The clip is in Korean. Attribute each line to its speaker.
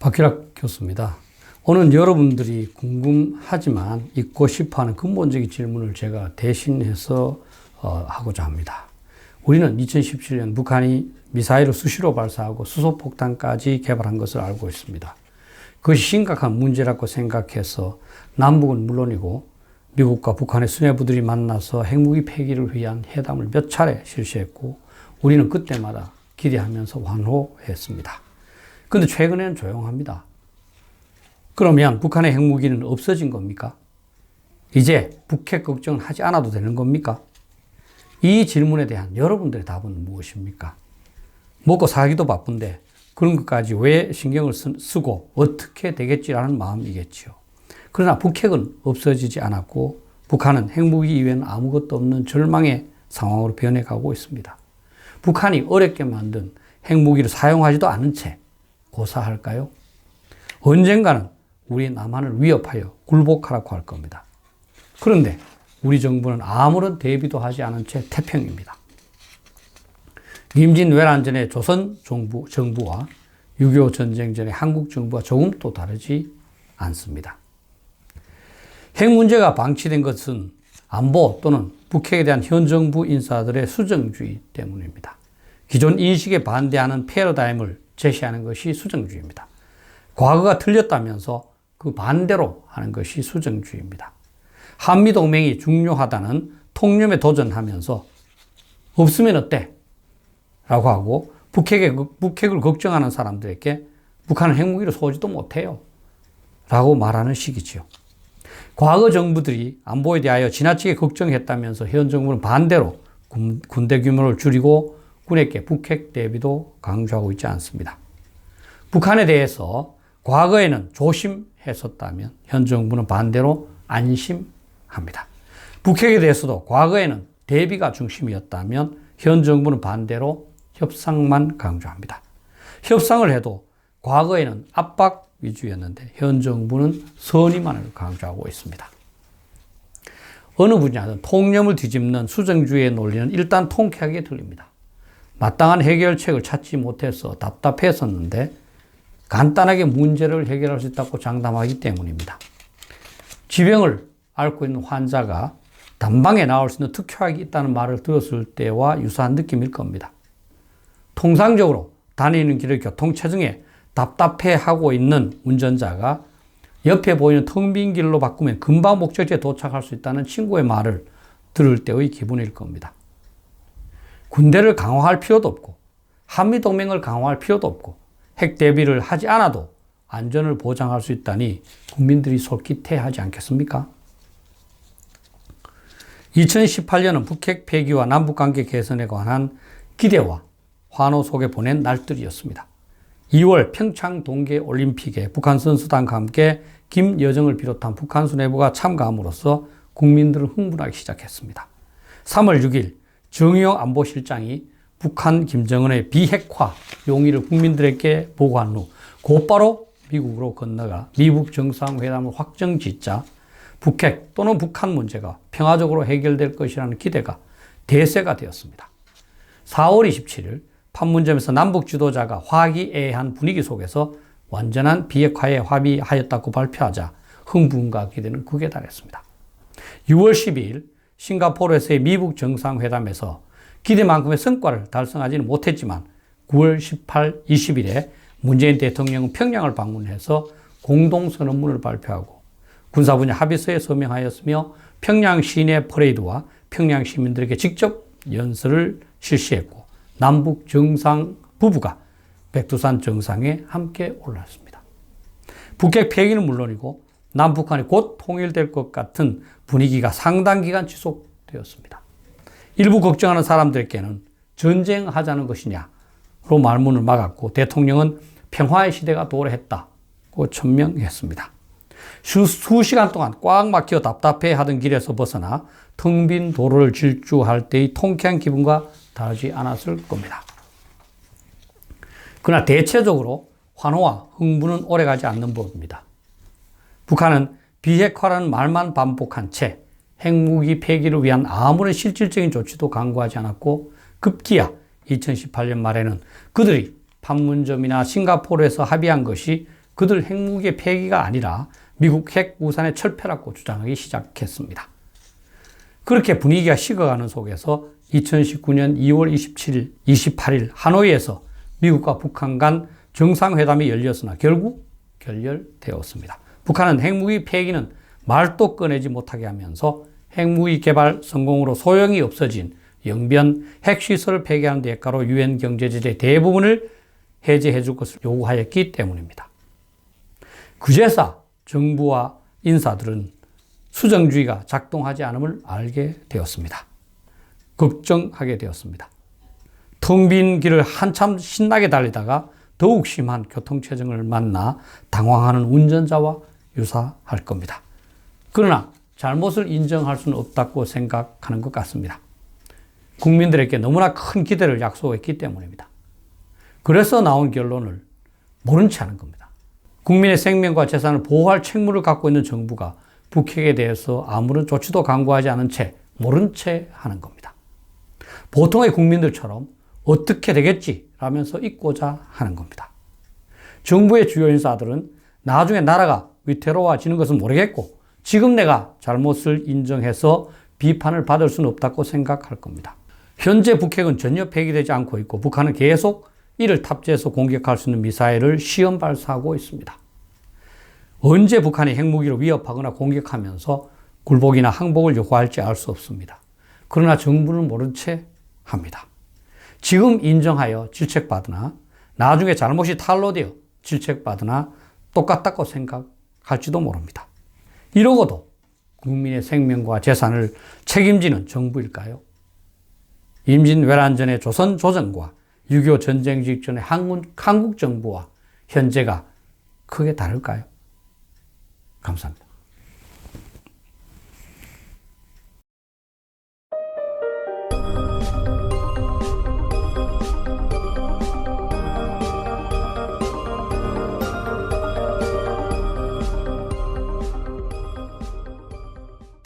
Speaker 1: 박희락 교수입니다. 오늘 여러분들이 궁금하지만 잊고 싶어하는 근본적인 질문을 제가 대신해서 하고자 합니다. 우리는 2017년 북한이 미사일을 수시로 발사하고 수소폭탄까지 개발한 것을 알고 있습니다. 그것이 심각한 문제라고 생각해서 남북은 물론이고 미국과 북한의 수뇌부들이 만나서 핵무기 폐기를 위한 회담을 몇 차례 실시했고 우리는 그때마다 기대하면서 환호했습니다. 그런데 최근에는 조용합니다. 그러면 북한의 핵무기는 없어진 겁니까? 이제 북핵 걱정은 하지 않아도 되는 겁니까? 이 질문에 대한 여러분들의 답은 무엇입니까? 먹고 살기도 바쁜데 그런 것까지 왜 신경을 쓰고 어떻게 되겠지라는 마음이겠지요. 그러나 북핵은 없어지지 않았고 북한은 핵무기 이외에는 아무것도 없는 절망의 상황으로 변해가고 있습니다. 북한이 어렵게 만든 핵무기를 사용하지도 않은 채 고사할까요? 언젠가는 우리 남한을 위협하여 굴복하라고 할 겁니다. 그런데 우리 정부는 아무런 대비도 하지 않은 채 태평입니다. 임진왜란 전의 조선 정부와 6.25 전쟁 전의 한국 정부와 조금 또 다르지 않습니다. 핵 문제가 방치된 것은 안보 또는 북핵에 대한 현 정부 인사들의 수정주의 때문입니다. 기존 인식에 반대하는 패러다임을 제시하는 것이 수정주의입니다. 과거가 틀렸다면서 그 반대로 하는 것이 수정주의입니다. 한미동맹이 중요하다는 통념에 도전하면서 없으면 어때? 라고 하고 북핵을 걱정하는 사람들에게 북한은 핵무기를 쏘지도 못해요. 라고 말하는 시기지요. 과거 정부들이 안보에 대하여 지나치게 걱정했다면서 현 정부는 반대로 군대 규모를 줄이고 군에게 북핵 대비도 강조하고 있지 않습니다. 북한에 대해서 과거에는 조심했었다면 현 정부는 반대로 안심합니다. 북핵에 대해서도 과거에는 대비가 중심이었다면 현 정부는 반대로 협상만 강조합니다. 협상을 해도 과거에는 압박 위주였는데 현 정부는 선의만을 강조하고 있습니다. 어느 분야든 통념을 뒤집는 수정주의의 논리는 일단 통쾌하게 들립니다. 마땅한 해결책을 찾지 못해서 답답했었는데 간단하게 문제를 해결할 수 있다고 장담하기 때문입니다. 지병을 앓고 있는 환자가 단방에 나올 수 있는 특효약이 있다는 말을 들었을 때와 유사한 느낌일 겁니다. 통상적으로 다니는 길의 교통체증에 답답해하고 있는 운전자가 옆에 보이는 텅 빈 길로 바꾸면 금방 목적지에 도착할 수 있다는 친구의 말을 들을 때의 기분일 겁니다. 군대를 강화할 필요도 없고 한미동맹을 강화할 필요도 없고 핵 대비를 하지 않아도 안전을 보장할 수 있다니 국민들이 솔깃해하지 않겠습니까? 2018년은 북핵 폐기와 남북관계 개선에 관한 기대와 환호 속에 보낸 날들이었습니다. 2월 평창 동계올림픽에 북한 선수단과 함께 김여정을 비롯한 북한 수뇌부가 참가함으로써 국민들을 흥분하기 시작했습니다. 3월 6일 정의용 안보실장이 북한 김정은의 비핵화 용의를 국민들에게 보고한 후 곧바로 미국으로 건너가 미북 정상회담을 확정짓자 북핵 또는 북한 문제가 평화적으로 해결될 것이라는 기대가 대세가 되었습니다. 4월 27일 판문점에서 남북 지도자가 화기애애한 분위기 속에서 완전한 비핵화에 합의하였다고 발표하자 흥분과 기대는 극에 달했습니다. 6월 12일 싱가포르에서의 미북 정상회담에서 기대만큼의 성과를 달성하지는 못했지만 9월 18, 20일에 문재인 대통령은 평양을 방문해서 공동선언문을 발표하고 군사 분야 합의서에 서명하였으며 평양 시내 퍼레이드와 평양 시민들에게 직접 연설을 실시했고 남북 정상 부부가 백두산 정상에 함께 올랐습니다. 북핵 폐기는 물론이고 남북한이 곧 통일될 것 같은 분위기가 상당 기간 지속되었습니다. 일부 걱정하는 사람들에게는 전쟁하자는 것이냐로 말문을 막았고 대통령은 평화의 시대가 도래했다고 천명했습니다. 수시간 동안 꽉 막혀 답답해하던 길에서 벗어나 텅 빈 도로를 질주할 때의 통쾌한 기분과 다르지 않았을 겁니다. 그러나 대체적으로 환호와 흥분은 오래가지 않는 법입니다. 북한은 비핵화라는 말만 반복한 채 핵무기 폐기를 위한 아무런 실질적인 조치도 강구하지 않았고 급기야 2018년 말에는 그들이 판문점이나 싱가포르에서 합의한 것이 그들 핵무기의 폐기가 아니라 미국 핵 우산의 철폐라고 주장하기 시작했습니다. 그렇게 분위기가 식어가는 속에서 2019년 2월 28일 하노이에서 미국과 북한 간 정상회담이 열렸으나 결국 결렬되었습니다. 북한은 핵무기 폐기는 말도 꺼내지 못하게 하면서 핵무기 개발 성공으로 소용이 없어진 영변 핵시설을 폐기하는 대가로 유엔 경제제재 대부분을 해제해 줄 것을 요구하였기 때문입니다. 그제서 정부와 인사들은 수정주의가 작동하지 않음을 알게 되었습니다. 걱정하게 되었습니다. 텅 빈 길을 한참 신나게 달리다가 더욱 심한 교통체증을 만나 당황하는 운전자와 유사할 겁니다. 그러나 잘못을 인정할 수는 없다고 생각하는 것 같습니다. 국민들에게 너무나 큰 기대를 약속했기 때문입니다. 그래서 나온 결론을 모른 채 하는 겁니다. 국민의 생명과 재산을 보호할 책무를 갖고 있는 정부가 북핵에 대해서 아무런 조치도 강구하지 않은 채 모른 채 하는 겁니다. 보통의 국민들처럼 어떻게 되겠지 라면서 잊고자 하는 겁니다. 정부의 주요 인사들은 나중에 나라가 위태로워지는 것은 모르겠고 지금 내가 잘못을 인정해서 비판을 받을 수는 없다고 생각할 겁니다. 현재 북핵은 전혀 폐기되지 않고 있고 북한은 계속 이를 탑재해서 공격할 수 있는 미사일을 시험 발사하고 있습니다. 언제 북한이 핵무기로 위협하거나 공격하면서 굴복이나 항복을 요구할지 알 수 없습니다. 그러나 정부는 모른 채 합니다. 지금 인정하여 질책받으나 나중에 잘못이 탄로되어 질책받으나 똑같다고 생각할지도 모릅니다. 이러고도 국민의 생명과 재산을 책임지는 정부일까요? 임진왜란전의 조선 조정과 6.25 전쟁 직전의 한국 정부와 현재가 크게 다를까요? 감사합니다.